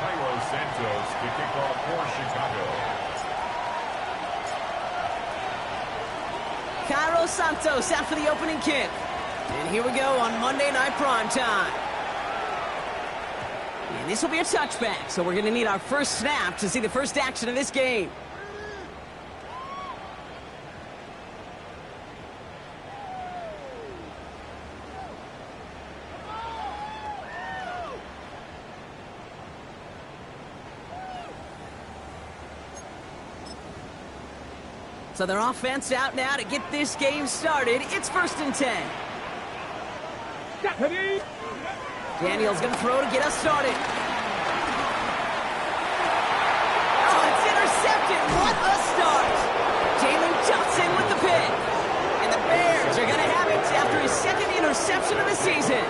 Santos to kick off for Chicago. Cairo Santos out for the opening kick. And here we go on Monday Night Primetime. And this will be a touchback, so we're going to need our first snap to see the first action of this game. So their offense out now to get this game started. It's 1st and 10. Daniel's going to throw to get us started. Oh, it's intercepted. What a start. Jalen Johnson with the pick. And the Bears are going to have it after his second interception of the season.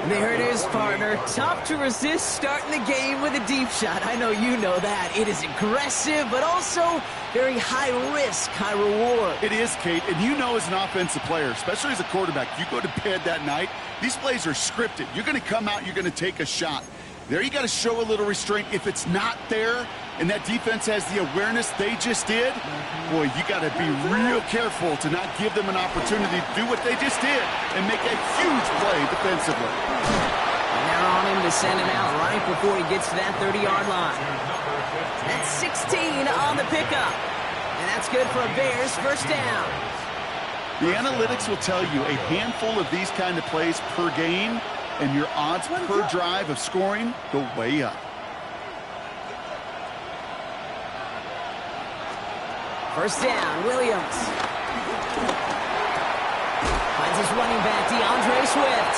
There it is, partner. Tough to resist starting the game with a deep shot. I know you know that. It is aggressive, but also very high risk, high reward. It is, Kate, and you know as an offensive player, especially as a quarterback, you go to bed that night, these plays are scripted. You're going to come out, you're going to take a shot. There you got to show a little restraint. If it's not there and that defense has the awareness they just did, boy, you got to be real careful to not give them an opportunity to do what they just did and make a huge play defensively. And they're on him to send him out right before he gets to that 30-yard line. That's 16 on the pickup. And that's good for a Bears first down. The analytics will tell you a handful of these kind of plays per game, and your odds per drive of scoring go way up. First down, Williams. Finds his running back, DeAndre Swift.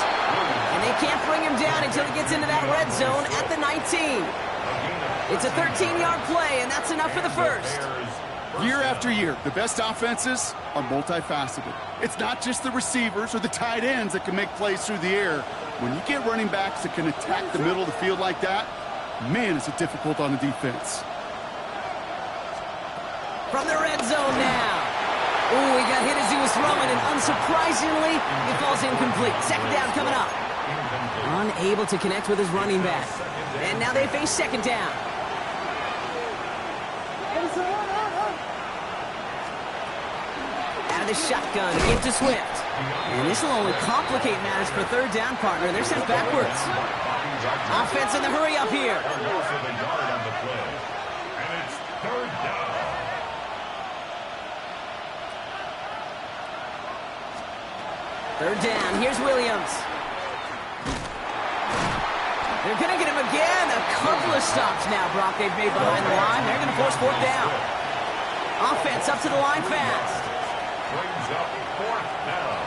And they can't bring him down until he gets into that red zone at the 19. It's a 13-yard play, and that's enough for the first. Year after year, the best offenses are multifaceted. It's not just the receivers or the tight ends that can make plays through the air. When you get running backs that can attack the middle of the field like that, man, is it difficult on the defense. From the red zone now. Ooh, he got hit as he was throwing, and unsurprisingly, it falls incomplete. Second down coming up. Unable to connect with his running back. And now they face second down. Out of the shotgun, give to Swift. And this will only complicate matters for third down, partner. They're sent backwards. Offense in the hurry up here. Third down, here's Williams. They're going to get him again. A couple of stops now, Brock, they've made behind the line. They're going to force fourth down. Offense up to the line fast. Brings up fourth down.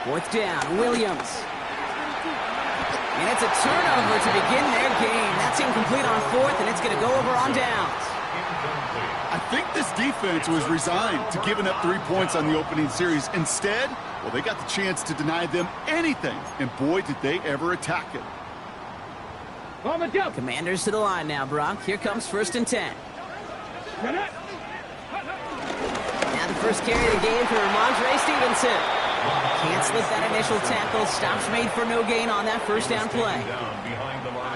Fourth down, Williams. And it's a turnover to begin their game. That's incomplete on fourth, and it's going to go over on downs. I think this defense was resigned to giving up 3 points on the opening series. Instead, well, they got the chance to deny them anything, and boy, did they ever attack it. Commanders to the line now, Brock. Here comes 1st and 10. Now the first carry of the game for Ramondre Stevenson. Can't slip that initial tackle. Stops made for no gain on that first down play.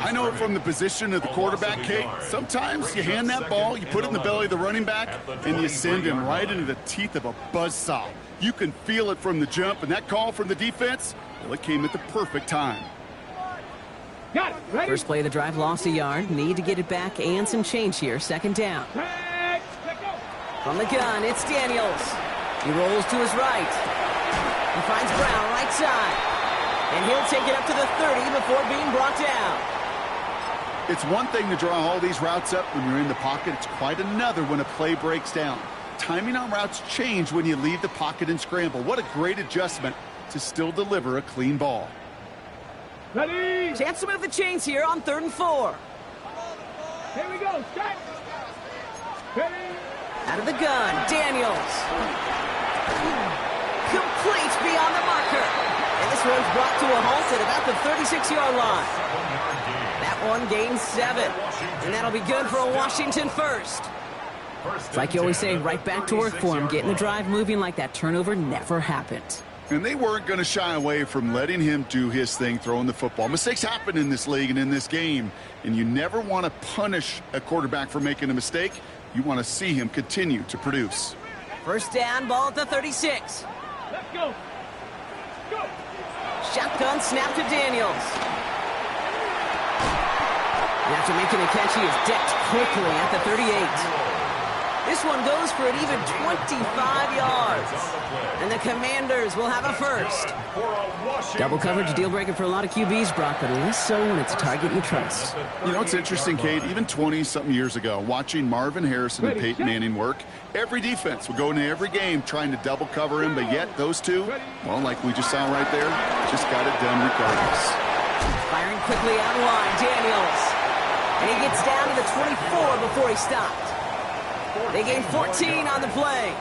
I know it from the position of the quarterback, Kate. Sometimes you hand that ball, you put it in the belly of the running back, and you send him right into the teeth of a buzzsaw. You can feel it from the jump, and that call from the defense, well, it came at the perfect time. Got it. Ready? First play of the drive, lost a yard. Need to get it back and some change here. Second down. From the gun, it's Daniels. He rolls to his right. He finds Brown right side. And he'll take it up to the 30 before being brought down. It's one thing to draw all these routes up when you're in the pocket. It's quite another when a play breaks down. Timing on routes change when you leave the pocket and scramble. What a great adjustment to still deliver a clean ball. Ready? Chance to move the chains here on 3rd and 4. Here we go. Start. Ready? Out of the gun, Daniels. Complete beyond the marker. And this one's brought to a halt at about the 36-yard line. That one gains 7. And that'll be good for a Washington first. It's like you always say, right back to work for him, getting the drive moving like that turnover never happened. And they weren't going to shy away from letting him do his thing, throwing the football. Mistakes happen in this league and in this game, and you never want to punish a quarterback for making a mistake. You want to see him continue to produce. First down, ball at the 36. Let's go. Go. Shotgun snap to Daniels. And after making the catch, he is decked quickly at the 38. This one goes for an even 25 yards. And the Commanders will have a first. Double coverage deal breaker for a lot of QBs, Brock, but less so when it's a target you trust. You know, it's interesting, Kate, even 20-something years ago, watching Marvin Harrison and Peyton Manning work, every defense would go into every game trying to double cover him, but yet those two, well, like we just saw right there, just got it done regardless. Firing quickly out line, Daniels. And he gets down to the 24 before he stopped. They gain 14 on the play.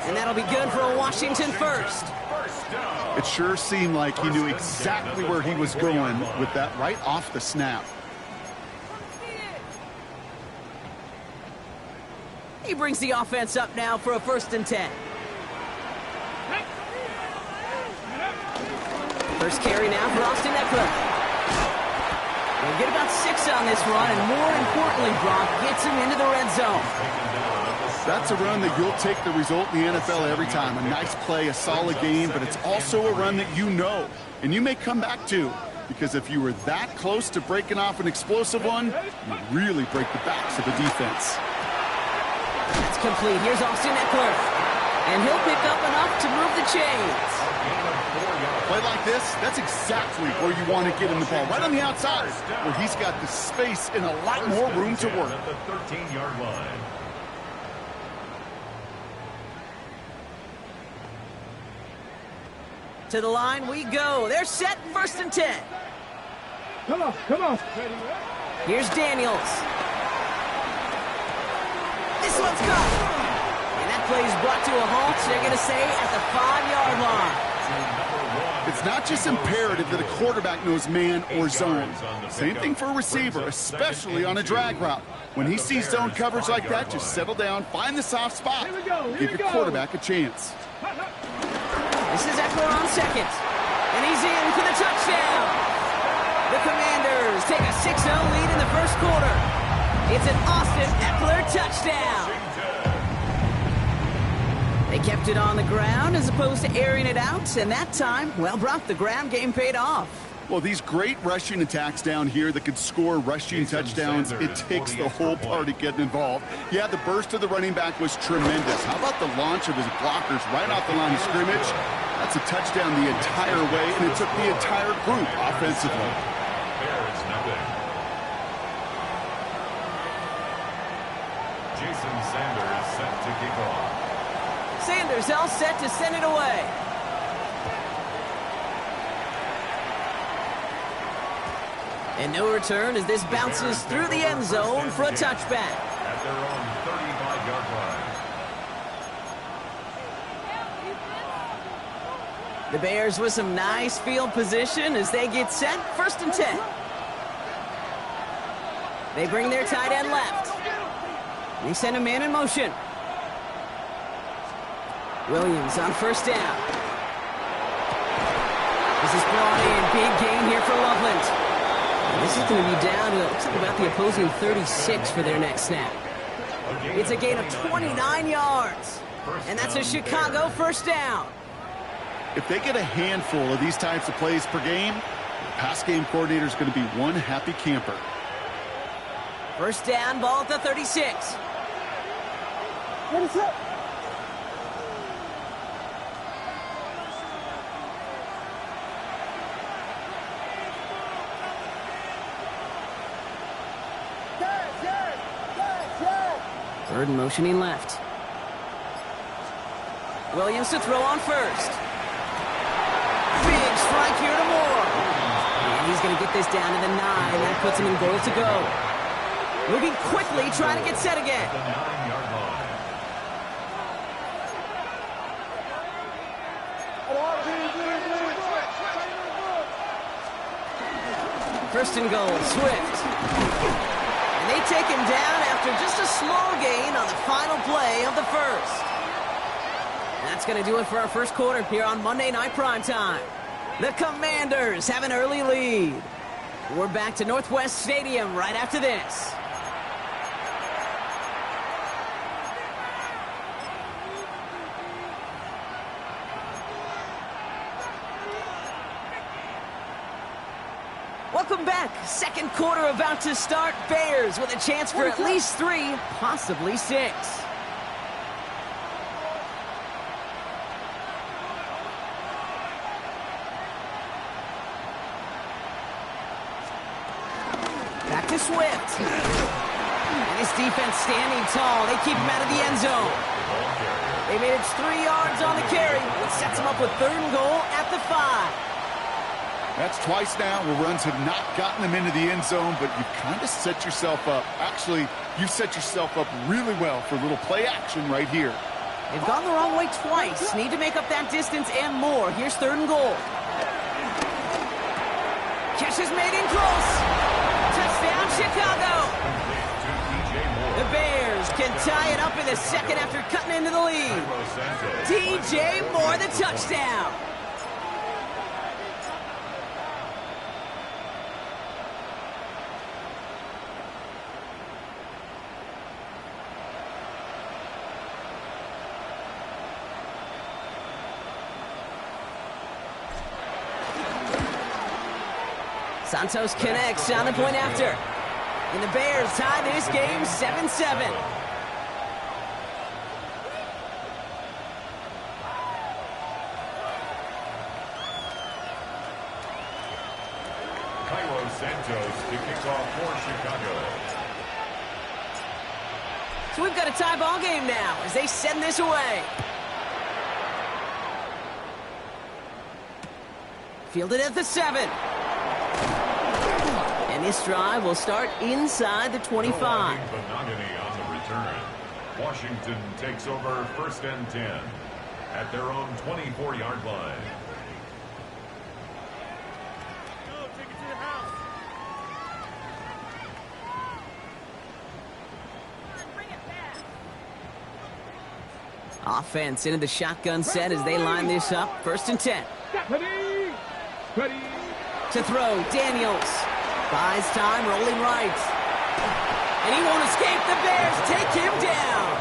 And that'll be good for a Washington first. It sure seemed like he knew exactly where he was going with that right off the snap. He brings the offense up now for a 1st and 10. First carry now for Austin Eckler. They'll get about 6 on this run, and more importantly, Brock gets him into the red zone. That's a run that you'll take the result in the NFL every time. A nice play, a solid game, but it's also a run that you know, and you may come back to, because if you were that close to breaking off an explosive one, you really break the backs of the defense. That's complete. Here's Austin Eckler, and he'll pick up enough to move the chains. Play like this, that's exactly where you want to get him the ball, right on the outside, where he's got the space and a lot more room to work. At the 13-yard line. To the line we go. They're set, 1st and 10. Come on, come on. Here's Daniels. This one's caught. And that play is brought to a halt, they're going to say, at the 5-yard line. It's not just imperative that a quarterback knows man or zone. Same thing for a receiver, especially on a drag route. When he sees zone coverage like that, just settle down, find the soft spot, give your quarterback a chance. This is Eckler on 2nd. And he's in for the touchdown. The Commanders take a 6-0 lead in the 1st quarter. It's an Austin Eckler touchdown. They kept it on the ground as opposed to airing it out, and that time, well, Brock, the ground game paid off. Well, these great rushing attacks down here that could score rushing touchdowns, it takes the whole party getting involved. Yeah, the burst of the running back was tremendous. How about the launch of his blockers right off the line of scrimmage? That's a touchdown the entire way, and it took the entire group offensively. Bears nothing. Jason Sanders set to kick off. Sanders all set to send it away. And no return as this bounces through the end zone for a touchback. At their own 35-yard line. The Bears with some nice field position as they get set, 1st and 10. They bring their tight end left. They send a man in motion. Williams on 1st down. This is brought in. Big gain here for Loveland. And this is going to be down to, looks like about the opposing 36 for their next snap. It's a gain of 29 yards. And that's a Chicago 1st down. If they get a handful of these types of plays per game, the pass game coordinator is going to be one happy camper. 1st down, ball at the 36. What is up? Third and motioning left. Williams to throw on 1st. Big strike here to Moore. And he's going to get this down to the 9. That puts him in goal to go. Moving quickly, trying to get set again. The 9-yard line. 1st and goal, Swift. And they take him down after just a small gain on the final play. That's going to do it for our first quarter here on Monday Night Primetime. The Commanders have an early lead. We're back to Northwest Stadium right after this. Welcome back. Second quarter about to start. Bears with a chance for at least 3, possibly 6. Back to Swift. And his defense standing tall. They keep him out of the end zone. They made it 3 yards on the carry, which sets him up with 3rd and goal at the 5. That's twice now where runs have not gotten them into the end zone, but you kind of set yourself up. Actually, you set yourself up really well for a little play action right here. They've gone the wrong way twice. Need to make up that distance and more. Here's 3rd and goal. Catch is made in close. Touchdown, Chicago. The Bears can tie it up in the second after cutting into the lead. DJ Moore, the touchdown. Santos connects on the point after. And the Bears tie this game 7-7. Cairo Santos to kick off for Chicago. So we've got a tie ball game now as they send this away. Fielded at the 7. And this drive will start inside the 25. Bonogany on the return. Washington takes over 1st and 10 at their own 24-yard line. Take it to the house. Bring it back. Offense into the shotgun set as they line this up. 1st and 10. Ready. To throw, Daniels. Buys time, rolling right. And he won't escape. The Bears take him down.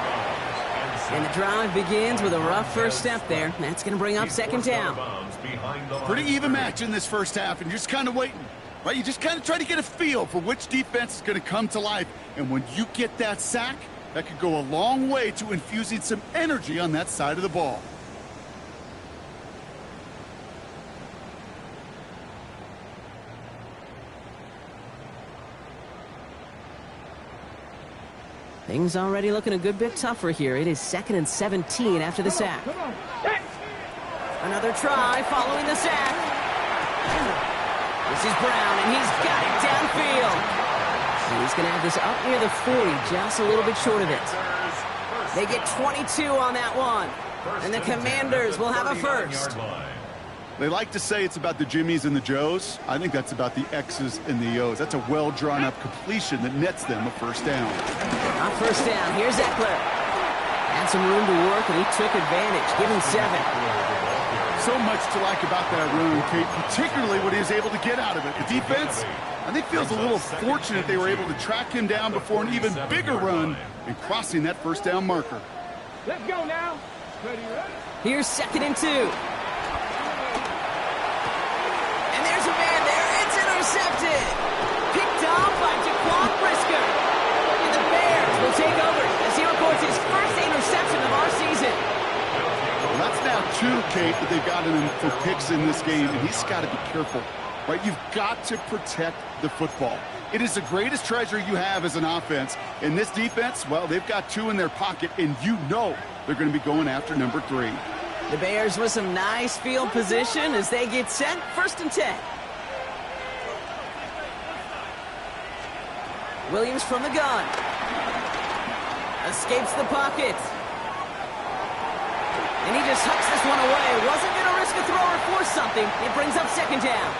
And the drive begins with a rough first step there. That's going to bring up 2nd down. Pretty even match in this first half, and you're just kind of waiting, right? You just kind of try to get a feel for which defense is going to come to life. And when you get that sack, that could go a long way to infusing some energy on that side of the ball. Things already looking a good bit tougher here. It is 2nd and 17 after the sack. Come on. Another try following the sack. This is Brown, and he's got it downfield. And he's going to have this up near the 40, just a little bit short of it. They get 22 on that one. And the Commanders will have a first. They like to say it's about the Jimmies and the Joes. I think that's about the X's and the O's. That's a well-drawn-up completion that nets them a first down. On 1st down, here's Eckler. Had some room to work, and he took advantage. Give him 7. So much to like about that run, Kate, particularly what he was able to get out of it. The defense, I think, feels a little fortunate they were able to track him down before an even bigger run and crossing that first down marker. Let's go now. Ready. Here's 2nd and 2. There's a man there. It's intercepted. Picked off by Jaquan Brisker. And the Bears will take over as he records his first interception of our season. Well, that's now 2, Kate, that they've gotten him for picks in this game, and he's got to be careful, right? You've got to protect the football. It is the greatest treasure you have as an offense. And this defense, well, they've got 2 in their pocket, and you know they're going to be going after number 3. The Bears with some nice field position as they get set. 1st and 10. Williams from the gun. Escapes the pocket. And he just hucks this one away. Wasn't going to risk a throw or force something. It brings up 2nd down.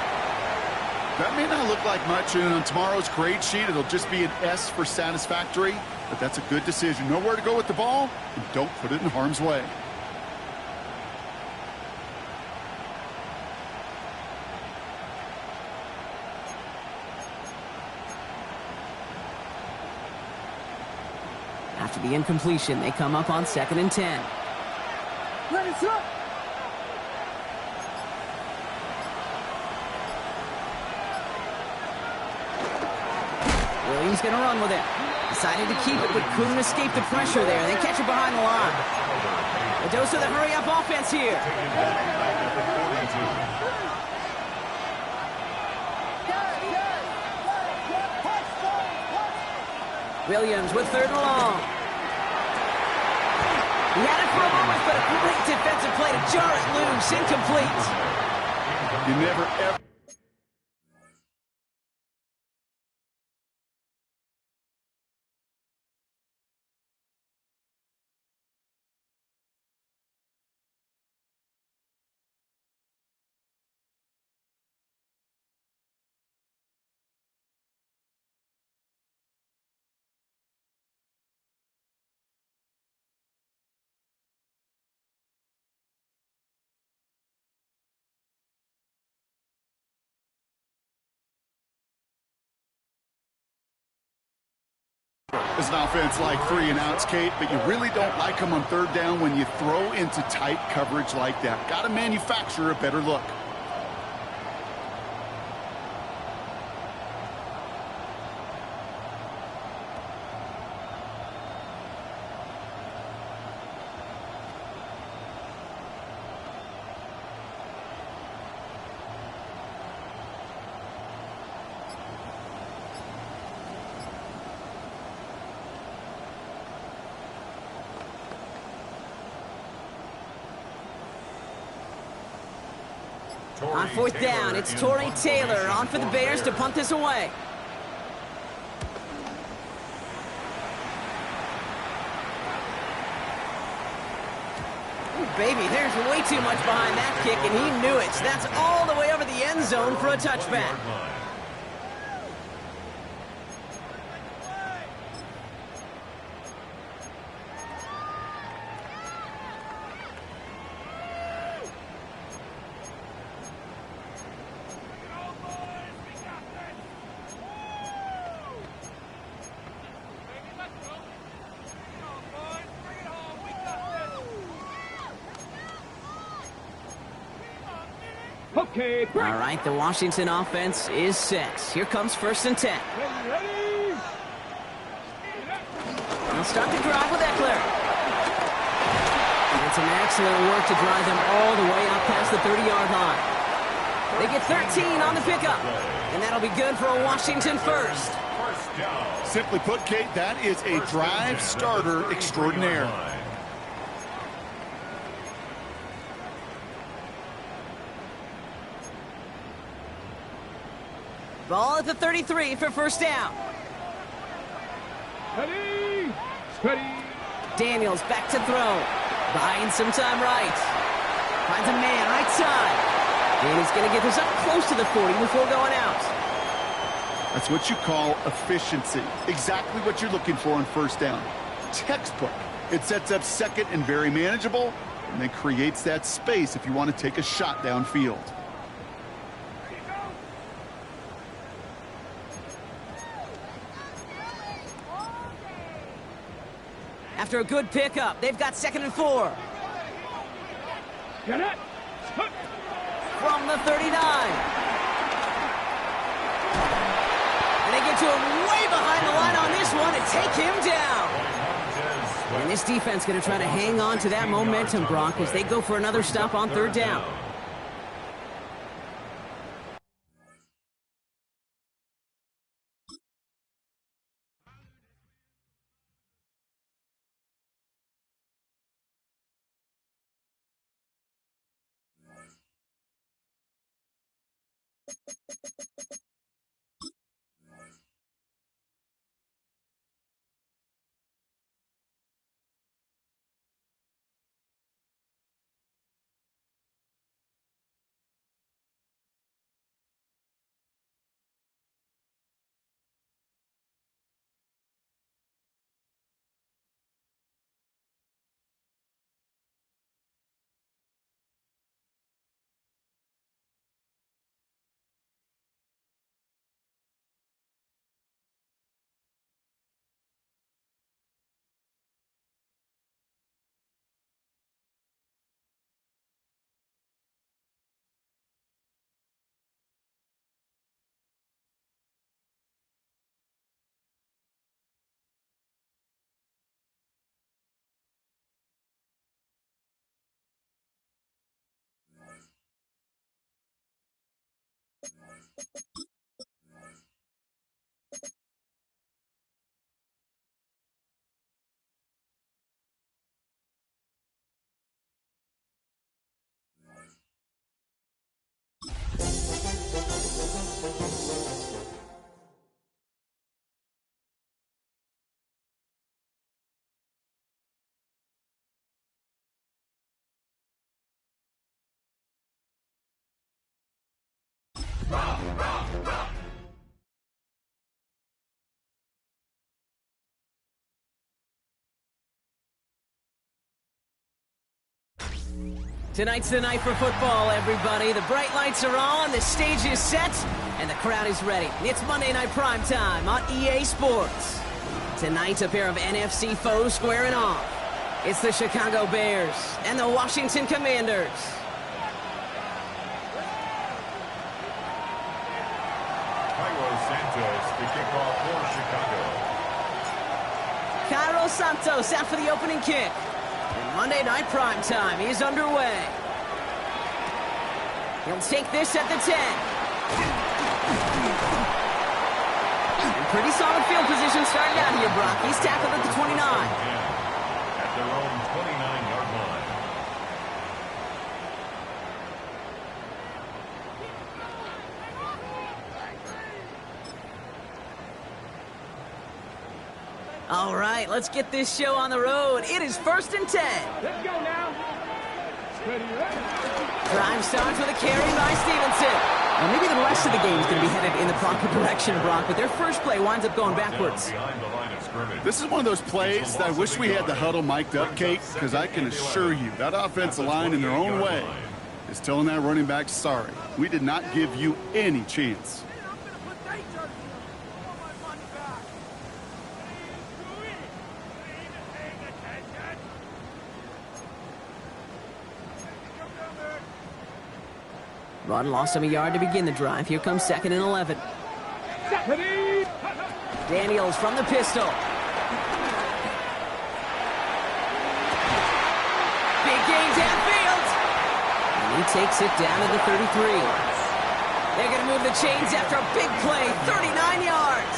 That may not look like much, and on tomorrow's grade sheet, it'll just be an S for satisfactory. But that's a good decision. Know where to go with the ball, and don't put it in harm's way. After the incompletion, they come up on 2nd and 10. Let's up. Williams going to run with it. Decided to keep it, but couldn't escape the pressure there. They catch it behind the line. A dose of the hurry-up offense here. Williams with 3rd and long. He had it for a moment, but a great defensive play to jar it loose. Incomplete. You never ever... As an offense like 3 and outs, Kate, but you really don't like them on 3rd down when you throw into tight coverage like that. Got to manufacture a better look. On 4th down, it's Torrey Taylor on for the Bears to punt this away. Ooh, baby, there's way too much behind that kick, and he knew it. That's all the way over the end zone for a touchback. Okay. All right, the Washington offense is set. Here comes 1st and 10. Ready. They'll start the drive with Eckler. And some excellent work to drive them all the way out past the 30-yard line. They get 13 on the pickup, and that'll be good for a Washington first. Simply put, Kate, that is a drive starter extraordinaire. Ball at the 33 for 1st down. Ready. Ready. Daniels back to throw. Buying some time right. Finds a man right side. And he's going to get this up close to the 40 before going out. That's what you call efficiency. Exactly what you're looking for on 1st down. Textbook. It sets up 2nd and very manageable, and then creates that space if you want to take a shot downfield. After a good pickup, they've got 2nd and 4. Get it. From the 39. And they get to him way behind the line on this one and take him down. And this defense going to try to hang on to that momentum, Brock, as they go for another stop on 3rd down. Tonight's the night for football, everybody. The bright lights are on, the stage is set, and the crowd is ready. It's Monday Night Primetime on EA Sports. Tonight, a pair of NFC foes squaring off. It's the Chicago Bears and the Washington Commanders. Cairo Santos to kick off for Chicago. Cairo Santos out for the opening kick. And Monday Night Primetime is underway. He'll take this at the 10. And pretty solid field position starting out here, Brock. He's tackled at the 29. At their own 29-yard line. All right, let's get this show on the road. It is 1st and 10. Let's go now. Ready, ready. Drive starts with a carry by Stevenson. Now, maybe the rest of the game is going to be headed in the proper direction, Brock, but their first play winds up going backwards. Behind the line of scrimmage. This is one of those plays that I wish we had the huddle mic'd up, Kate, because I can assure you that offensive line in their own way is telling that running back, sorry, we did not give you any chance. Run lost him a yard to begin the drive. Here comes 2nd and 11. Ready. Daniels from the pistol. Big game downfield. And he takes it down to the 33. They're going to move the chains after a big play. 39 yards.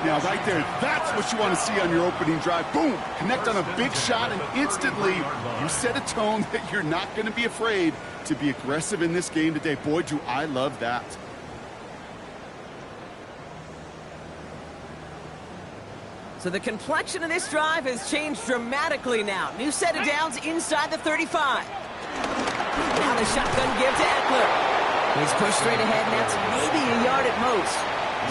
Now, right there, that's what you want to see on your opening drive. Boom! Connect on a big shot, and instantly you set a tone that you're not going to be afraid to be aggressive in this game today. Boy, do I love that. So the complexion of this drive has changed dramatically now. New set of downs inside the 35. Now the shotgun give to Eckler. He's pushed straight ahead, and that's maybe a yard at most.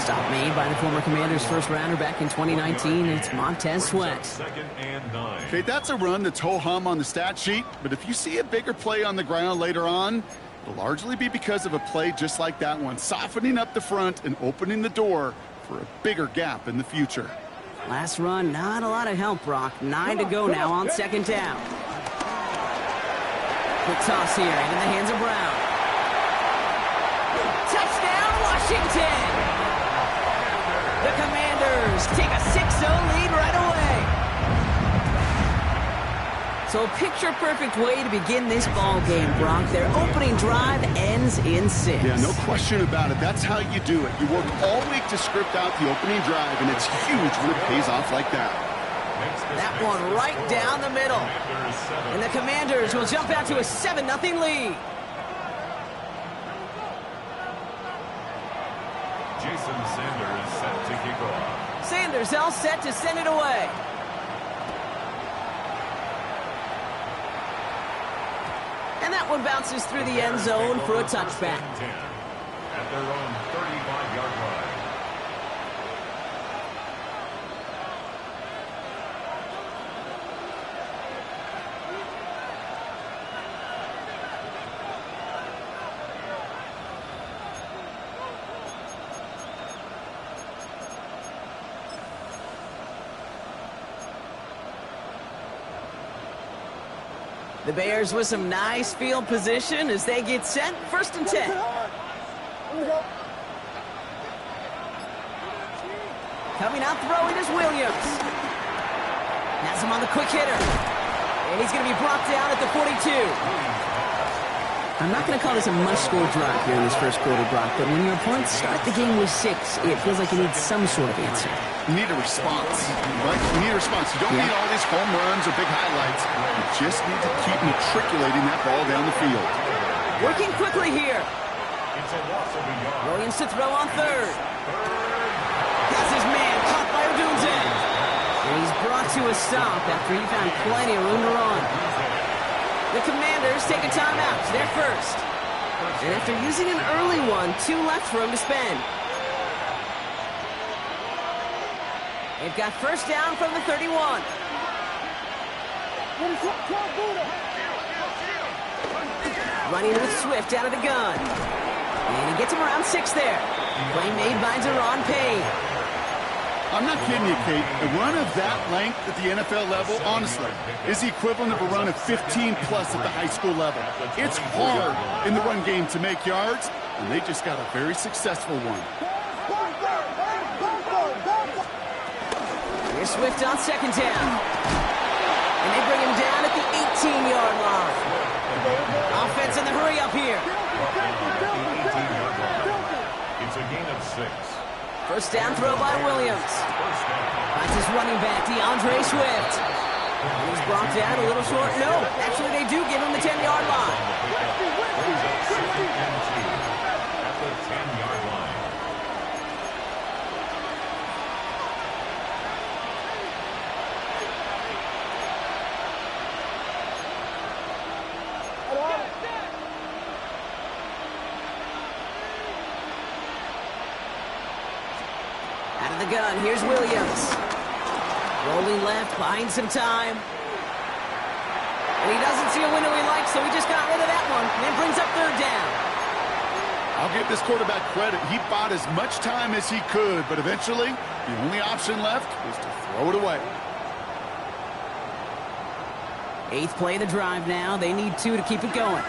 Stop made by the former Commanders' first rounder back in 2019. It's Montez Sweat. 2nd and 9. Okay, that's a run that's ho-hum on the stat sheet, but if you see a bigger play on the ground later on, it'll largely be because of a play just like that one, softening up the front and opening the door for a bigger gap in the future. Last run, not a lot of help, Brock. 9 to go now on 2nd down. Quick toss here, and in the hands of Brown. Touchdown, Washington! The Commanders take a 6-0 lead right away. So a picture-perfect way to begin this ball game, Brock. Their opening drive ends in 6. Yeah, no question about it. That's how you do it. You work all week to script out the opening drive, and it's huge when it pays off like that. That one right down the middle. And the Commanders will jump out to a 7-0 lead. Jason Sanders set to kick off. Sanders all set to send it away. And that one bounces through the end zone for a touchback. 10 at their own 35-yard line. The Bears with some nice field position as they get set. 1st and 10. Coming out throwing is Williams. Has him on the quick hitter. And he's going to be brought down at the 42. I'm not going to call this a must-score drive here in this first quarter, Brock, but when your opponents start the game with 6, it feels like you need some sort of answer. You need a response, right? You need a response. You don't need all these home runs or big highlights. You just need to keep matriculating that ball down the field. Working quickly here. It's a loss of a yard. Williams to throw on third. Has his man caught by Odunze. And he's brought to a stop after he found plenty of room to run. The Commanders take a timeout. They're first. And after using an early one, 2 left for him to spend. They've got first down from the 31. Running with Swift out of the gun. And he gets him around 6 there. Play made by Deron Payne. I'm not kidding you, Kate. A run of that length at the NFL level, honestly, is the equivalent of a run of 15-plus at the high school level. It's hard in the run game to make yards, and they just got a very successful one. Here's Swift on second down. And they bring him down at the 18-yard line. Offense in the hurry up here. It's a gain of 6. First down throw by Williams. Finds his running back, DeAndre Swift. And he's brought down a little short. No, actually they do give him the 10-yard line. At the 10-yard line. Out of the gun, here's Williams. Rolling left, buying some time. And he doesn't see a window he likes, so he just got rid of that one. And then brings up third down. I'll give this quarterback credit. He bought as much time as he could, but eventually, the only option left was to throw it away. 8th play of the drive now. They need 2 to keep it going.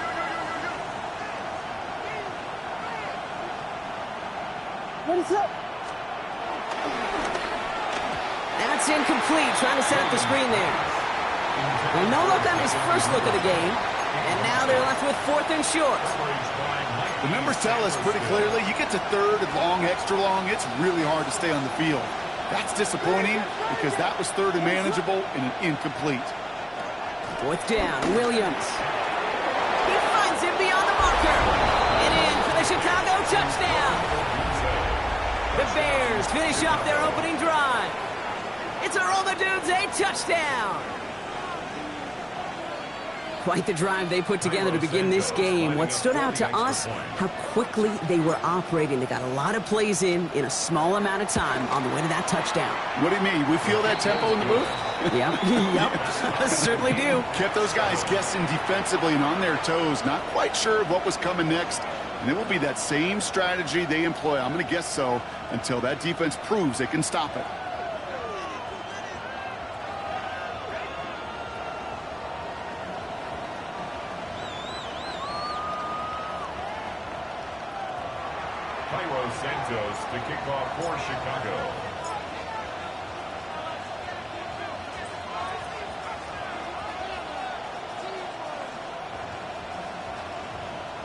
What is up? That's incomplete, trying to set up the screen there. Well, no look on his first look of the game. And now they're left with 4th and short. The numbers tell us pretty clearly, you get to third and long, extra long, it's really hard to stay on the field. That's disappointing because that was third and manageable and an incomplete. 4th down, Williams. He finds him beyond the marker. And in for the Chicago touchdown. The Bears finish off their opening drive. It's a roll the dudes, a touchdown. Quite the drive they put together to begin this game. What stood out to us, how quickly they were operating. They got a lot of plays in a small amount of time on the way to that touchdown. What do you mean? We feel that tempo in the booth? Yep. Certainly do. Kept those guys guessing defensively and on their toes, not quite sure of what was coming next. And it will be that same strategy they employ, I'm going to guess so, until that defense proves they can stop it. Santos to kick off for Chicago.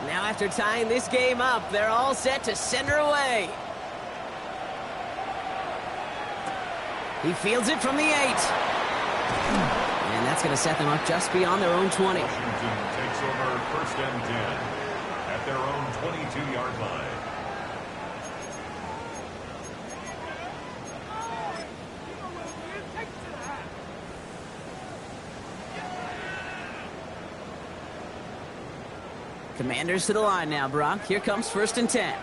Now after tying this game up, they're all set to send her away. He fields it from the 8. And that's going to set them up just beyond their own 20. Washington takes over first and 10 at their own 22-yard line. Commanders to the line now, Brock. Here comes first and 10.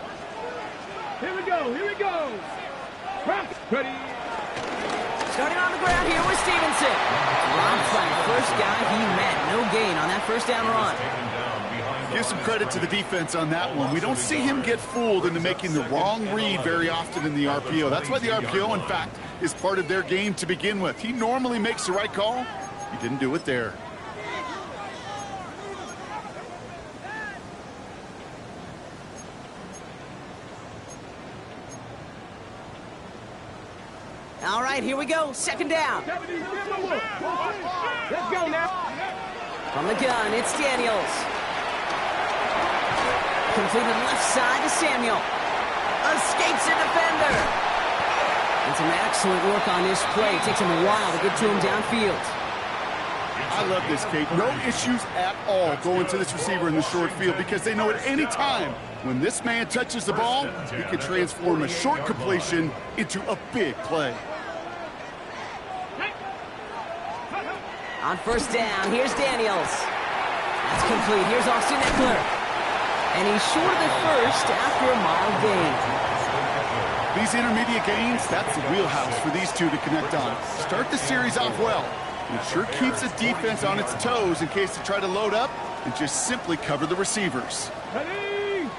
Here we go. Here we go. Ready. Starting on the ground here with Stevenson. Dropped by the first guy he met. No gain on that first down run. Give some credit to the defense on that one. We don't see him get fooled into making the wrong read very often in the RPO. That's why the RPO, in fact, is part of their game to begin with. He normally makes the right call. He didn't do it there. All right, here we go. Second down. Let's go now. From the gun, it's Daniels. completed left side to Samuel. Escapes a defender. And some excellent work on this play. It takes him a while to get to him downfield. I love this, Kate. No issues at all going to this receiver in the short field because they know at any time when this man touches the ball, he can transform a short completion into a big play. On first down, here's Daniels. That's complete. Here's Austin Eckler. And he's short of the first after a mild gain. These intermediate gains, that's the wheelhouse for these two to connect on. Start the series off well. It sure keeps the defense on its toes in case they try to load up and just simply cover the receivers. Ready?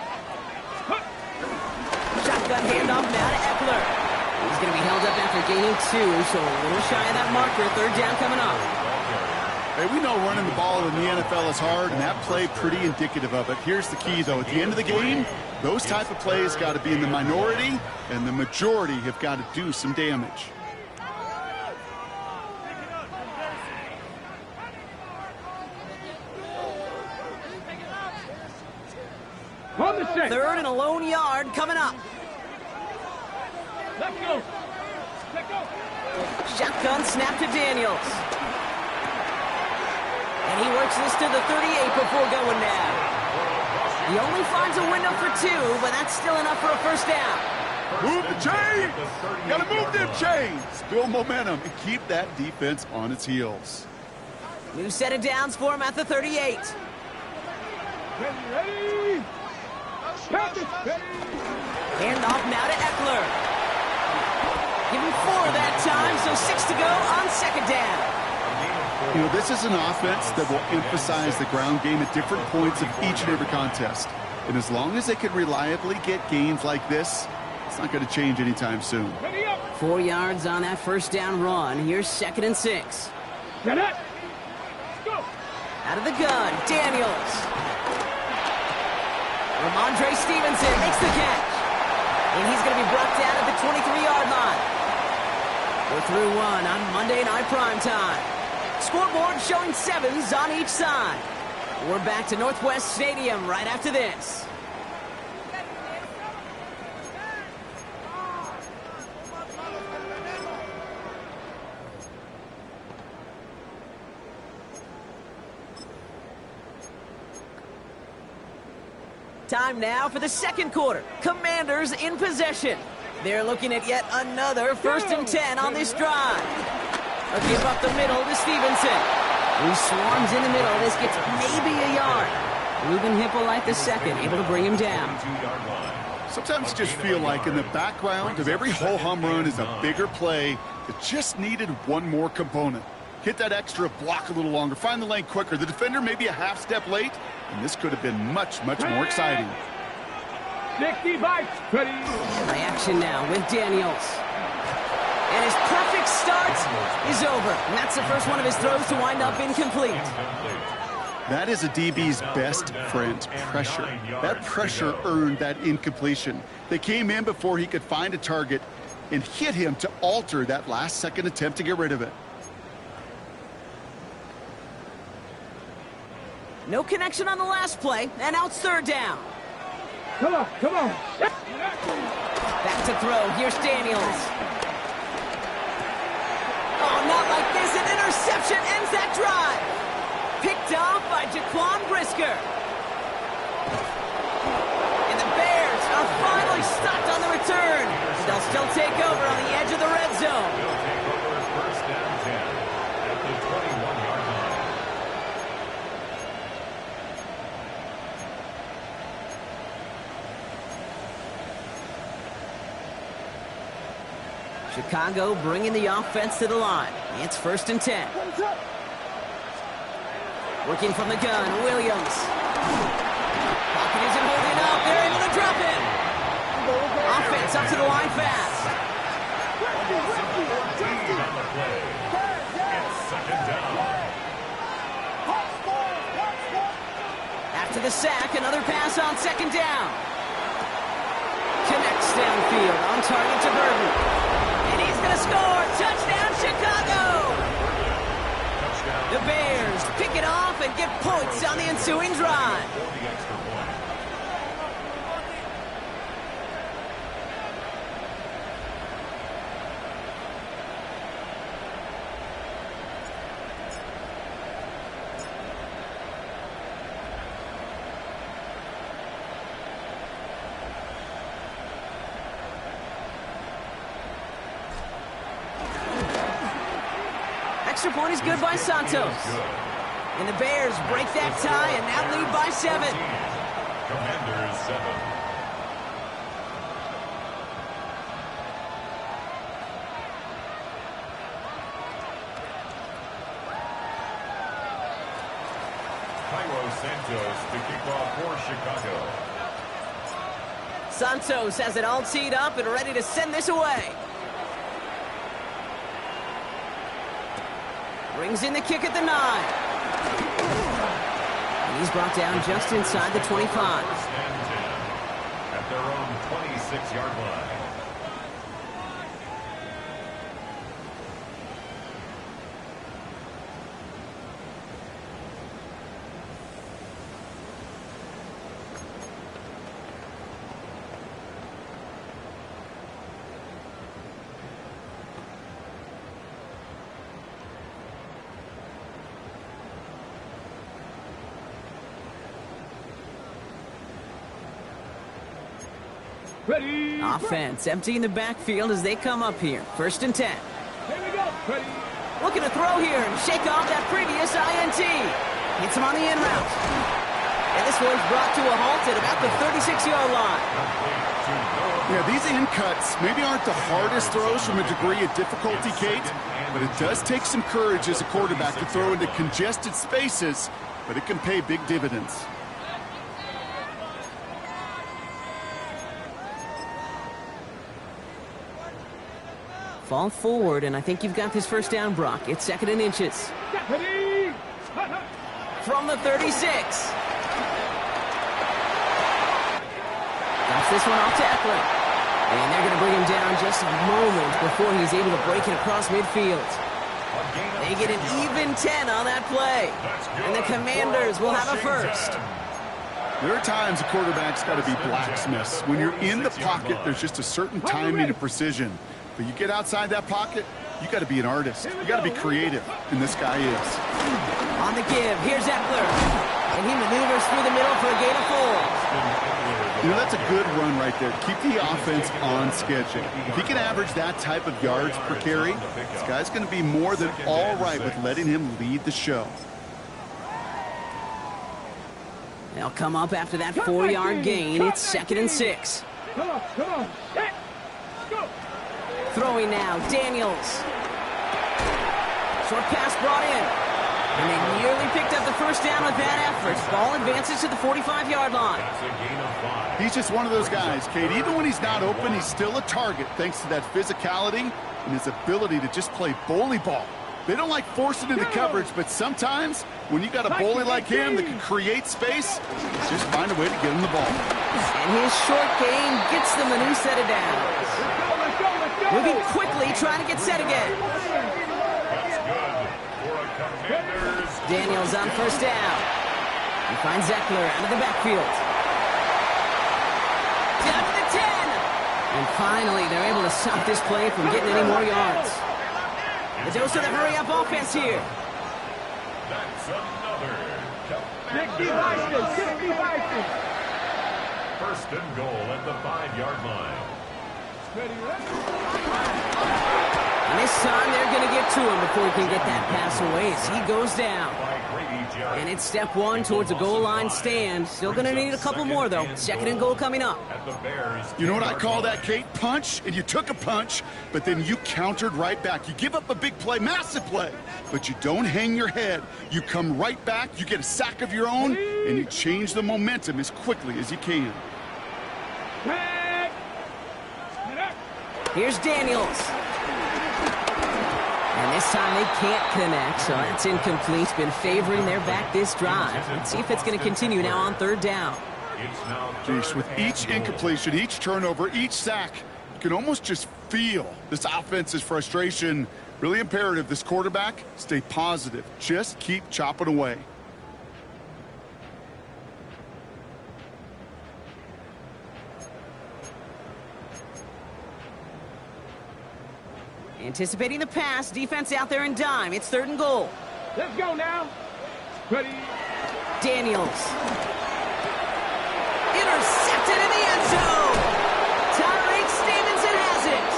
Shotgun handoff now to Eckler. He's going to be held up after gaining 2, so a little shy of that marker. Third down coming up. Hey, we know running the ball in the NFL is hard, and that play pretty indicative of it. Here's the key, though. At the end of the game, those type of plays got to be in the minority, and the majority have got to do some damage. On the set. Third and a lone yard coming up. Let's go. Let's go. Shotgun snap to Daniels. And he works this to the 38 before going down. He only finds a window for 2, but that's still enough for a first down. Move the chains! Gotta move them chains! Build momentum and keep that defense on its heels. New set of downs for him at the 38. Ready? Practice. Ready? Handoff now to Eckler. Give him 4 that time, so 6 to go on second down. You know, this is an offense that will emphasize the ground game at different points of each and every contest. And as long as they can reliably get gains like this, it's not going to change anytime soon. Ready up. 4 yards on that first down run. Here's 2nd and 6. Get it. Go. Out of the gun, Daniels. Ramondre Stevenson makes the catch. And he's going to be brought down at the 23-yard line. We're through 1 on Monday Night Primetime. Scoreboard showing 7s on each side. We're back to Northwest Stadium right after this. Time now for the second quarter. Commanders in possession. They're looking at yet another 1st and 10 on this drive. A give up the middle to Stevenson. He swarms in the middle. This gets maybe a yard. Ruben Hippolyte the second, able to bring him down. Sometimes you just feel like in the background of every ho-hum run is a bigger play that just needed one more component. Hit that extra block a little longer. Find the lane quicker. The defender may be a half step late, and this could have been much, much more exciting. 65. Ready. Reaction now with Daniels. And his perfect start is over. And that's the first one of his throws to wind up incomplete. That is a DB's best friend, pressure. That pressure earned that incompletion. They came in before he could find a target and hit him to alter that last-second attempt to get rid of it. No connection on the last play, and now it's 3rd down. Come on. Come on. Back to throw. Here's Daniels. Oh, not like this. An interception ends that drive. Picked off by Jaquan Brisker. And the Bears are finally stopped on the return. They'll still take over on the edge of the red zone. They'll take over 1st and 10 at the 21-yard line. Chicago bringing the offense to the line. It's 1st and 10. Working from the gun, Williams. Pocket isn't holding up. They're able to drop it. Offense up to the line fast. After the sack, another pass on 2nd down. Connects downfield, on target to Burton. And he's going to score. Touchdown, Chicago! The Bears pick it off and get points on the ensuing drive. extra point is good by Santos. And the Bears break that tie and now lead by 7. Commanders 7. Santos to kick off for Chicago. Santos has it all teed up and ready to send this away. Brings in the kick at the 9. And he's brought down just inside the 25. First and 10 at their own 26-yard line. Ready. Offense emptying the backfield as they come up here. First and 10. Here we go. Ready. Looking to throw here and shake off that previous INT. Hits him on the in route. And this one's brought to a halt at about the 36-yard line. Yeah, these in cuts maybe aren't the hardest throws from a degree of difficulty, Kate, but it does take some courage as a quarterback to throw into congested spaces, but it can pay big dividends. Fall forward, and I think you've got this first down, Brock. It's 2nd and inches. Ready. From the 36. Dumps this one off to Eckler. And they're going to bring him down just a moment before he's able to break it across midfield. They get an even 10 on that play. And the Commanders will have a first. There are times a quarterback's got to be blacksmiths. When you're in the pocket, there's just a certain timing and precision. But you get outside that pocket, you got to be an artist. You got to be creative, and this guy is. On the give, here's Eckler. And he maneuvers through the middle for a gain of 4. You know, that's a good run right there. Keep the offense on schedule. If he can average that type of yards per carry, this guy's going to be more than all right with letting him lead the show. They'll come up after that 4-yard gain. It's 2nd and 6. Come on. Hey. Go. Throwing now, Daniels. Short pass brought in. And they nearly picked up the first down with that effort. Ball advances to the 45-yard line. That's a gain of 5. He's just one of those guys, Kate. Even when he's not open, he's still a target thanks to that physicality and his ability to just play bully ball. They don't like forcing into coverage, but sometimes when you got a bully like him that can create space, just find a way to get him the ball. And his short game gets them a new set of downs. Moving quickly, trying to get set again. That's good for a Commanders. Daniels on first down. He finds Eckler out of the backfield. Down to the 10. And finally, they're able to stop this play from getting any more yards. The dose of the hurry-up offense here. That's another Commanders. First and goal at the 5-yard line. And this time they're going to get to him before he can get that pass away as he goes down. And it's step 1 towards a goal line stand. Still going to need a couple more, though. 2nd and goal coming up. You know what I call that, Kate? Punch, and you took a punch, but then you countered right back. You give up a big play, massive play, but you don't hang your head. You come right back, you get a sack of your own, and you change the momentum as quickly as you can. Here's Daniels. And this time they can't connect, so that's incomplete. Been favoring their back this drive. Let's see if it's going to continue now on 3rd down. Jeez, with each incompletion, each turnover, each sack, you can almost just feel this offense's frustration. Really imperative, this quarterback, stay positive. Just keep chopping away. Anticipating the pass, defense out there in dime. It's 3rd and goal. Let's go now. Ready. Daniels. Intercepted in the end zone. Tyreek Stevenson has it.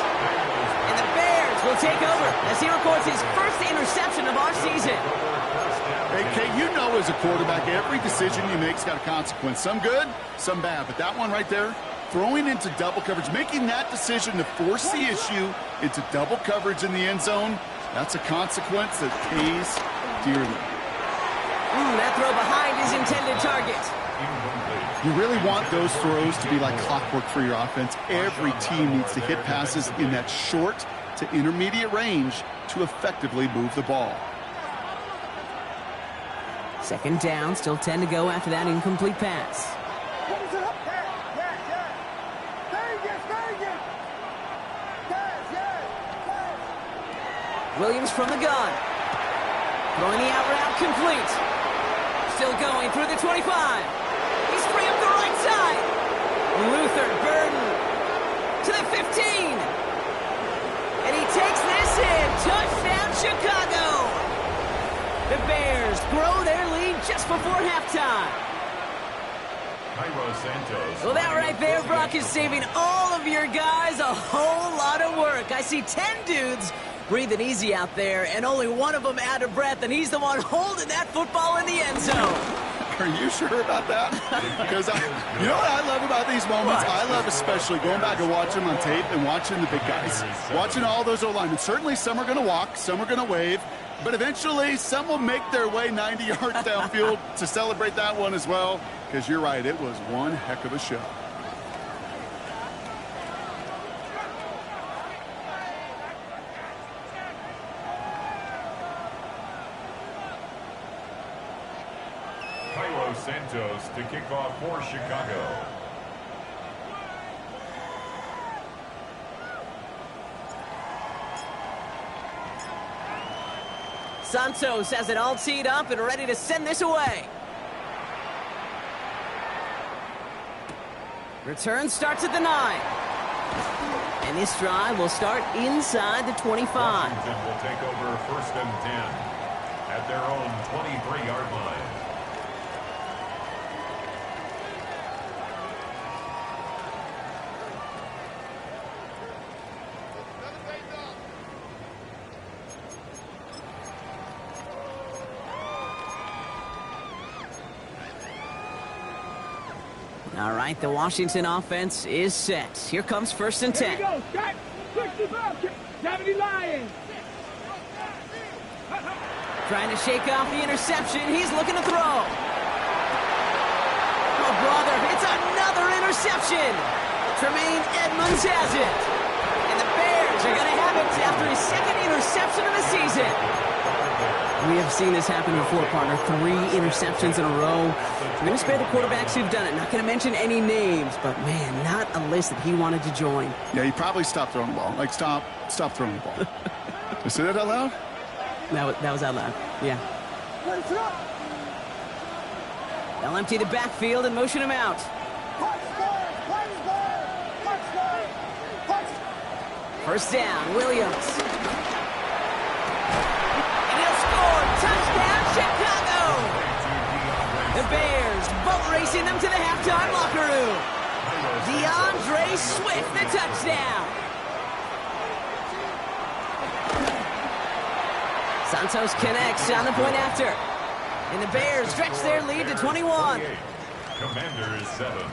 And the Bears will will take over as he records his first interception of our season. Hey, Kate, you know as a quarterback, every decision you make's got a consequence. Some good, some bad. But that one right there, throwing into double coverage, making that decision to force the issue into double coverage in the end zone, that's a consequence that pays dearly. That throw behind his intended target. You really want those throws to be like clockwork for your offense. Every team needs to hit passes in that short to intermediate range to effectively move the ball. Second down, still 10 to go after that incomplete pass. Williams from the gun. Throwing the out route complete. Still going through the 25. He's free up the right side. Luther Burden to the 15. And he takes this in. Touchdown, Chicago. The Bears grow their lead just before halftime. Well, that right there, Brock, is saving all of your guys a whole lot of work. I see 10 dudes breathing easy out there, and only one of them out of breath, and he's the one holding that football in the end zone. Are you sure about that? Because you know what I love about these moments? I love especially going back and watching them on tape and watching the big guys. Watching all those O-linemen. Certainly some are going to walk, some are going to wave, but eventually some will make their way 90 yards downfield to celebrate that one as well. Because you're right, it was one heck of a show. Santos to kick off for Chicago. Santos has it all teed up and ready to send this away. Return starts at the 9. And this drive will start inside the 25. Washington will take over first and 10 at their own 23-yard line. All right, the Washington offense is set. Here comes first and 10. Here we go, Scott. Push the ball. Gravity Lions. Trying to shake off the interception. He's looking to throw. Oh, brother, it's another interception. Tremaine Edmonds has it. And the Bears are going to have it after his second interception of the season. We have seen this happen before, partner. 3 interceptions in a row. We're going to spare the quarterbacks who've done it. Not going to mention any names, but, man, not a list that he wanted to join. Yeah, he probably stopped throwing the ball. Like, stop throwing the ball. Did I say that out loud? That was out loud, yeah. They'll empty the backfield and motion him out. First down, Williams. Touchdown, Chicago! The Bears boat racing them to the halftime locker room. DeAndre Swift, the touchdown. Santos connects on the point after. And the Bears stretch their lead to 21. Commanders 7.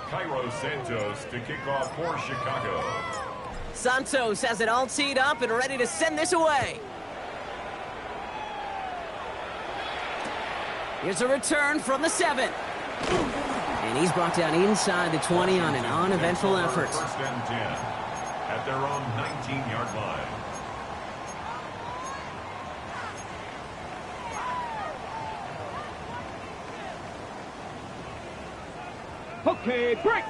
Cairo Santos to kick off for Chicago. Santos has it all teed up and ready to send this away. Here's a return from the 7. And he's brought down inside the 20 on an uneventful effort. First and 10 at their own 19-yard line. Okay, break.